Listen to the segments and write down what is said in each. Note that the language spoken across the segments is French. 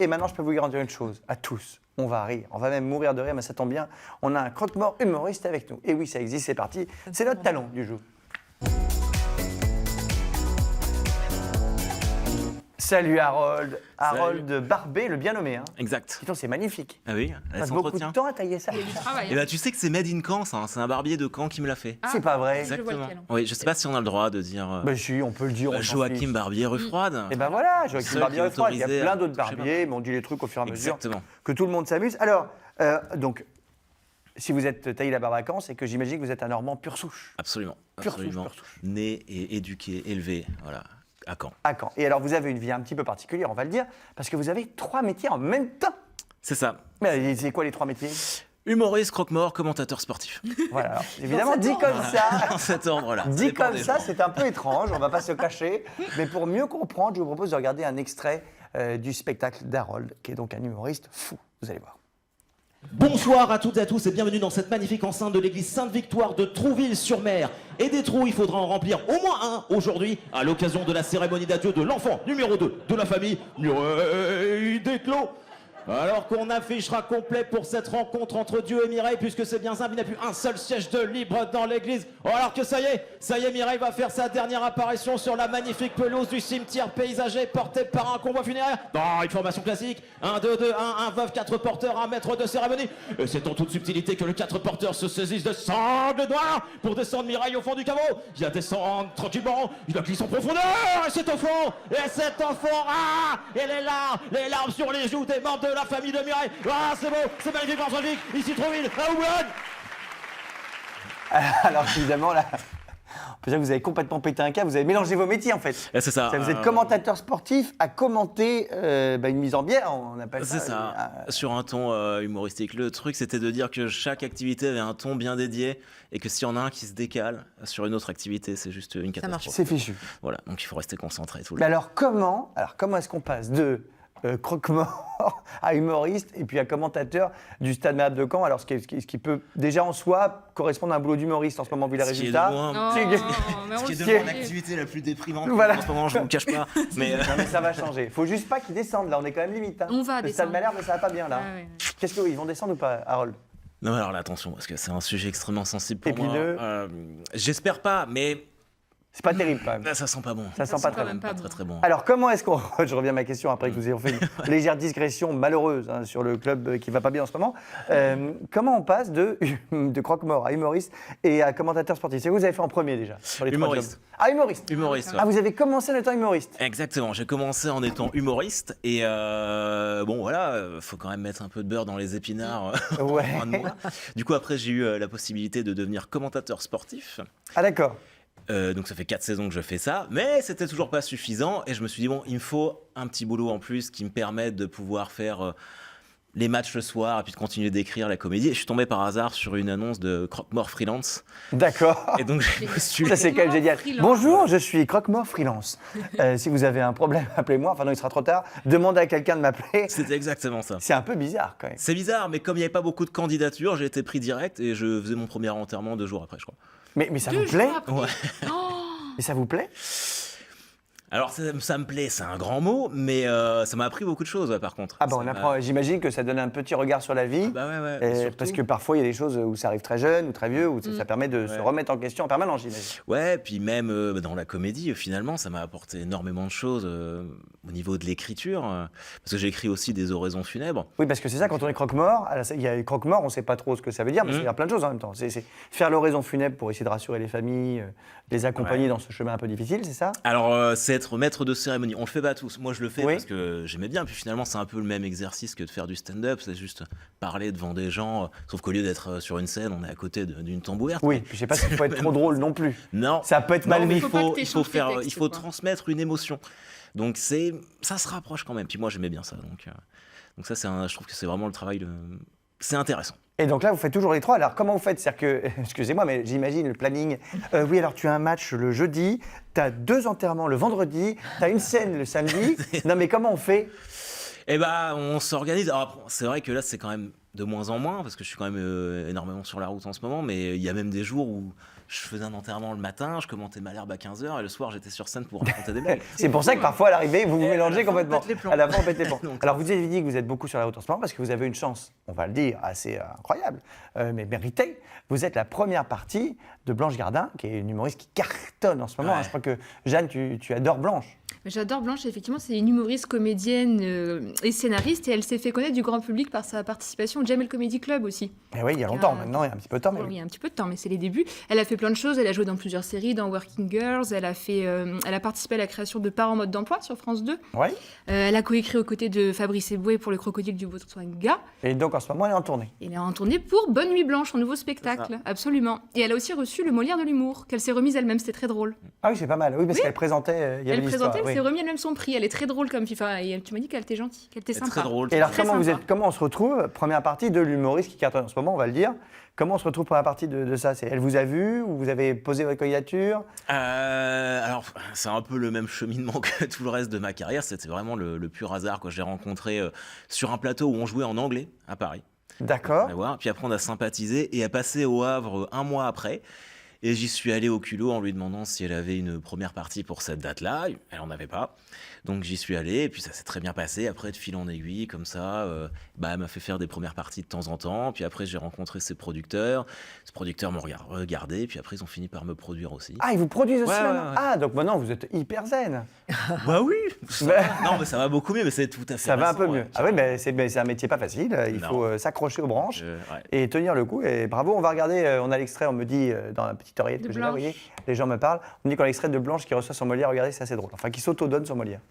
Et maintenant, je peux vous garantir une chose, à tous, on va rire, on va même mourir de rire, mais ça tombe bien, on a un croque-mort humoriste avec nous. Et oui, ça existe, c'est parti, c'est notre talon du jour. Salut Harold, Harold Barbé, le bien nommé. Hein. Exact. Dis donc, c'est magnifique. Ah oui, On elle passe beaucoup s'entretient. de temps à tailler ça. Et bah tu sais que c'est made in Caen, ça, hein. C'est un barbier de Caen qui me l'a fait. C'est pas vrai. Je vois Exactement. lequel. Oui, je sais pas si on a le droit de dire Bah si, on peut le dire. On s'en Joachim fiche. Barbier rue froide. Et ben voilà, Joachim Seul Barbier qui est est froid. Il y a autorisé plein à d'autres toucher barbiers, mais on dit les trucs au fur et à mesure Exactement. que tout le monde s'amuse. Alors, donc, si vous êtes taillé la barbe à Caen, c'est que j'imagine que vous êtes un Normand pure souche. Absolument. Pure souche, Absolument. pure souche. Né et éduqué, élevé, voilà, à Caen. À Caen. Et alors, vous avez une vie un petit peu particulière, on va le dire, parce que vous avez 3 métiers en même temps. C'est ça. Mais c'est quoi les 3 métiers? Humoriste, croque-mort, commentateur sportif. Voilà. Alors, évidemment, dit comme ça. Dans cet ordre-là. Ça Dit dépend comme des ça, gens. c'est un peu étrange, on va pas se cacher. Mais pour mieux comprendre, je vous propose de regarder un extrait du spectacle d'Harold, qui est donc un humoriste fou. Vous allez voir. Bonsoir à toutes et à tous et bienvenue dans cette magnifique enceinte de l'église Sainte-Victoire de Trouville-sur-Mer. Et des trous, il faudra en remplir au moins un aujourd'hui à l'occasion de la cérémonie d'adieu de l'enfant numéro 2 de la famille, Mireille Desclos. Alors qu'on affichera complet pour cette rencontre entre Dieu et Mireille, puisque c'est bien simple, il n'y a plus un seul siège de libre dans l'église. Oh, alors que ça y est, Mireille va faire sa dernière apparition sur la magnifique pelouse du cimetière paysager porté par un convoi funéraire. Dans une formation classique, 1, 2, 2, 1, un veuve, 4 porteurs, un maître de cérémonie. Et c'est en toute subtilité que les 4 porteurs se saisissent de sangle noire pour descendre Mireille au fond du caveau. Il la descend tranquillement, il la glisse en profondeur, et c'est au fond, elle est là, les larmes sur les joues des membres de la famille de Mireille. Ah, c'est beau, c'est magnifique, magnifique, ici Trouville, à Oublane. Alors évidemment, là, on peut dire que vous avez complètement pété un câble, vous avez mélangé vos métiers en fait. Et c'est ça. Vous êtes commentateur sportif à commenter une mise en bière, on appelle ça. C'est ça, sur un ton humoristique. Le truc, c'était de dire que chaque activité avait un ton bien dédié et que s'il y en a un qui se décale sur une autre activité, c'est juste une catastrophe. C'est fichu. Voilà, donc il faut rester concentré tout le Mais temps. alors comment est-ce qu'on passe de croque-mort à humoriste et puis à commentateur du Stade Malherbe de Caen, alors ce qui peut déjà en soi correspondre à un boulot d'humoriste en ce moment vu les Ce qui est de résultats. loin- mais Ce on qui est le de sait. loin l'activité la plus déprimante Voilà. en ce moment, je ne vous le cache pas. Mais Non mais ça va changer. Faut juste pas qu'ils descendent là, on est quand même limite. Hein. On va le Stade descendre. Malherbe, ça va pas bien là. Ah ouais. Qu'est-ce qu'ils vont descendre ou pas, Harold? non, alors là, attention, parce que c'est un sujet extrêmement sensible pour Épineux. moi. J'espère pas, mais C'est pas terrible quand même. là, ça sent pas bon. Ça sent pas très quand bon. même pas Très bon. très bon. Alors, comment est-ce qu'on. Je reviens à ma question après que vous ayez fait une légère digression malheureuse hein, sur le club qui va pas bien en ce moment. Comment on passe de croque-mort à humoriste et à commentateur sportif? C'est ce que vous avez fait en premier déjà sur les 3 Humoriste. jobs. Ah, humoriste. Humoriste. ouais. Ah, vous avez commencé en étant humoriste. Exactement, j'ai commencé en étant humoriste et bon voilà, faut quand même mettre un peu de beurre dans les épinards Ouais. en fin de mois. Du coup après j'ai eu la possibilité de devenir commentateur sportif. Ah, d'accord. Donc ça fait 4 saisons que je fais ça, mais c'était toujours pas suffisant et je me suis dit bon, il me faut un petit boulot en plus qui me permette de pouvoir faire les matchs le soir et puis de continuer d'écrire la comédie. Et je suis tombé par hasard sur une annonce de Croque-Mort Freelance D'accord. et donc j'ai postulé. Ça, c'est quand même génial. Freelance. Bonjour, je suis Croque-Mort Freelance. Si vous avez un problème, appelez-moi. Enfin, non, il sera trop tard. Demandez à quelqu'un de m'appeler. C'était exactement ça. C'est un peu bizarre quand même. C'est bizarre, mais comme il n'y avait pas beaucoup de candidatures, j'ai été pris direct et je faisais mon premier enterrement 2 jours après, je crois. Mais ça 2 vous plaît? jours après. Ouais. Oh, Mais ça vous plaît? Alors ça me plaît, c'est un grand mot, mais ça m'a appris beaucoup de choses par contre. Ah, bah Ça on m'a- apprend. J'imagine que ça donne un petit regard sur la vie. Bah ouais. Et surtout- Parce que parfois, il y a des choses où ça arrive très jeune ou très vieux, où ça permet de se remettre en question en permanence, j'imagine. Ouais, puis même dans la comédie, finalement, ça m'a apporté énormément de choses au niveau de l'écriture, parce que j'ai écrit aussi des oraisons funèbres. Oui, parce que c'est ça, quand on est croque-mort, il y a croque-mort, on ne sait pas trop ce que ça veut dire, mais il y a plein de choses en même temps. C'est faire l'oraison funèbre pour essayer de rassurer les familles, les accompagner dans ce chemin un peu difficile, c'est ça? Alors, c'est être maître de cérémonie. On le fait pas tous. Moi, je le fais Oui. parce que j'aimais bien. Puis finalement, c'est un peu le même exercice que de faire du stand-up. C'est juste parler devant des gens. Sauf qu'au lieu d'être sur une scène, on est à côté d'une tombe ouverte. Oui, puis je sais pas s'il faut être trop drôle non plus. Non. Ça peut être Non, mal mais vu. il Faut pas faut, que il faut t'échanges tes faire, textes, il faut quoi. transmettre une émotion. Donc ça se rapproche quand même. Puis moi, j'aimais bien ça. Donc ça, je trouve que c'est vraiment le travail. C'est intéressant. Et donc là, vous faites toujours les 3. Alors, comment vous faites? C'est-à-dire que, excusez-moi, mais j'imagine le planning. Oui, alors tu as un match le jeudi, tu as 2 enterrements le vendredi, tu as une scène le samedi. Non, mais comment on fait? Eh bah, on s'organise. Alors, après, c'est vrai que là, c'est quand même de moins en moins, parce que je suis quand même énormément sur la route en ce moment, mais il y a même des jours où je faisais un enterrement le matin, je commentais Malherbe à 15h, et le soir, j'étais sur scène pour raconter des blagues. C'est pour ça que parfois, à l'arrivée, vous vous mélangez complètement. pète les plombs. À la fin, on pète les plombs. Donc, Alors, vous avez dit que vous êtes beaucoup sur la route en ce moment parce que vous avez une chance, on va le dire, assez incroyable, mais méritée. Vous êtes la première partie de Blanche Gardin, qui est une humoriste qui cartonne en ce moment. Ouais. Je crois que, Jeanne, tu adores Blanche. J'adore Blanche, effectivement, c'est une humoriste, comédienne et scénariste, et elle s'est fait connaître du grand public par sa participation au Jamel Comedy Club aussi. Et oui, il y a longtemps maintenant, il y a un petit peu de temps. Mais Oui, il oui. y a un petit peu de temps, mais c'est les débuts. Elle a fait plein de choses, elle a joué dans plusieurs séries, dans Working Girls, elle a participé à la création de Parents en mode d'emploi sur France 2. Ouais. Elle a coécrit aux côtés de Fabrice Eboué pour Le Crocodile du Botswana. Et donc, en ce moment, elle est en tournée. Elle est en tournée pour Bonne Nuit Blanche, son nouveau spectacle, absolument. Et elle a aussi reçu le Molière de l'humour, qu'elle s'est remise elle-même, c'était très drôle. Ah oui, c'est pas mal. Oui, parce qu'elle présentait, il y avait Elle l'histoire. présentait, elle Oui. s'est remis elle-même son prix, elle est très drôle comme FIFA, et tu m'as dit qu'elle était gentille, qu'elle était C'est sympa. très drôle. Et alors, Très comment, sympa. comment on se retrouve, première partie de l'humoriste qui cartonne en ce moment, on va le dire. Comment on se retrouve première partie de ça? Elle vous a vu ou vous avez posé votre candidature? Alors, c'est un peu le même cheminement que tout le reste de ma carrière. C'était vraiment le pur hasard. Quoi. Je l'ai rencontré sur un plateau où on jouait en anglais à Paris. D'accord. Allez voir. Puis après, on a sympathisé et a passé au Havre un mois après. Et j'y suis allé au culot en lui demandant si elle avait une première partie pour cette date-là. Elle n'en avait pas. Donc j'y suis allé et puis ça s'est très bien passé. Après, de fil en aiguille, comme ça, elle m'a fait faire des premières parties de temps en temps. Puis après, j'ai rencontré ses producteurs. Ces producteurs m'ont regardé. Puis après, ils ont fini par me produire aussi. Ah, ils vous produisent aussi Ouais, maintenant? ouais, ouais. Ah, donc maintenant, vous êtes hyper zen. Bah oui. Mais- Non, mais ça va beaucoup mieux. Mais c'est tout à fait. Ça va un peu récent, mieux. ouais. Ah oui, mais c'est un métier pas facile. Il Non. faut s'accrocher aux branches Ouais. et tenir le coup. Et bravo, on va regarder, on a l'extrait, on me dit, dans la petite oreillette De que j'ai là, vous Blanche. voyez, les gens me parlent. On dit qu'on a l'extrait de Blanche qui reçoit son Molière, regardez, c'est assez drôle. Enfin, qui s'auto-donne son Molière.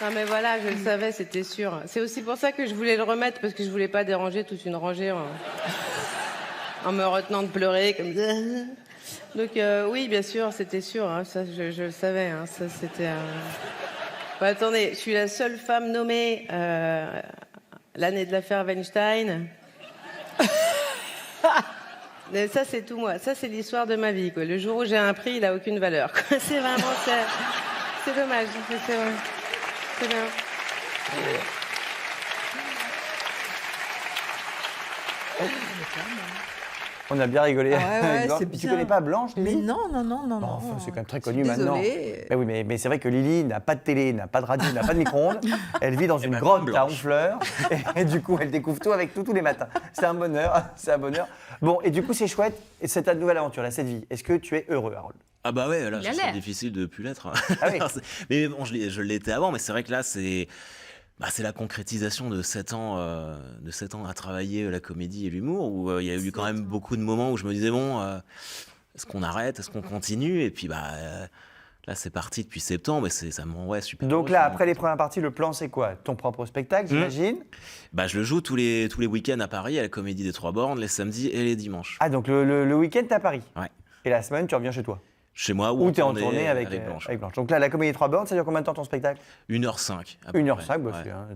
Non mais voilà, je le savais, c'était sûr. C'est aussi pour ça que je voulais le remettre, parce que je voulais pas déranger toute une rangée en me retenant de pleurer comme ça. Donc oui, bien sûr, c'était sûr, hein, ça je le savais. Hein, ça c'était. Bon, attendez, je suis la seule femme nommée l'année de l'affaire Weinstein. Mais ça c'est tout moi, ça c'est l'histoire de ma vie. Quoi. Le jour où j'ai un prix, il a aucune valeur. Quoi. C'est vraiment c'est dommage. C'est bien. On a bien rigolé. Ah ouais, avec Blanche. c'est Tu bien. connais pas Blanche, Mais Lily? non. Bon, enfin, c'est quand même très connu Désolée. maintenant. Mais oui, mais c'est vrai que Lily n'a pas de télé, n'a pas de radio, n'a pas de micro-ondes. Elle vit dans une ben, grotte comme à Blanche. Honfleur. Et du coup, elle découvre tout avec tout tous les matins. C'est un bonheur, c'est un bonheur. Bon, et du coup, c'est chouette. Et c'est ta nouvelle aventure, là, cette vie. Est-ce que tu es heureux, Harold? Ah bah ouais, là, Il a c'est l'air. difficile de plus l'être. Ah oui. Mais bon, je l'étais avant, mais c'est vrai que là, c'est la concrétisation de 7 ans, à travailler la comédie et l'humour, où il y a eu quand même beaucoup de moments où je me disais, bon, est-ce qu'on arrête, est-ce qu'on continue? Et puis, là, c'est parti depuis septembre, et ça me rend super Donc heureux, là, je suis après les vraiment premières parties, le plan, c'est quoi? Ton propre spectacle, j'imagine? content. Je le joue tous les week-ends à Paris, à la Comédie des Trois Bornes, les samedis et les dimanches. Ah, donc le week-end, t'es à Paris. Ouais. Et la semaine, tu reviens chez toi. Chez moi, Ou t'es en tournée tournée avec Blanche. Blanche. Donc là, la Comédie 3 bornes, ça dure combien de temps ton spectacle? 1h05. à peu 1h05, près. bah, Ouais. c'est un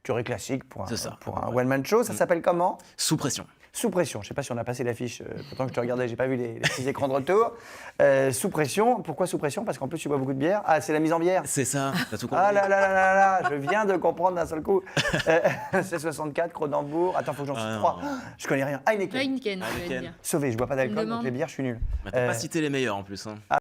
durée classique pour C'est ça. un one-man show. Ça s'appelle comment? Sous pression. Sous pression. Je ne sais pas si on a passé l'affiche, pourtant que je te regardais, j'ai pas vu les petits écrans de retour. Sous pression. Pourquoi sous pression? Parce qu'en plus, tu bois beaucoup de bière. Ah, c'est la mise en bière. C'est ça, t'as tout compris. Ah là là là là là, je viens de comprendre d'un seul coup. C'est 64, Cronenbourg. Attends, faut que j'en cite Ah, 3. non. Je connais rien. Heineken. Heineken, je vais Heineken. dire. Sauvé, je bois pas d'alcool, Une donc demande. les bières, je suis nul. T'as pas cité les meilleurs en plus. Hein.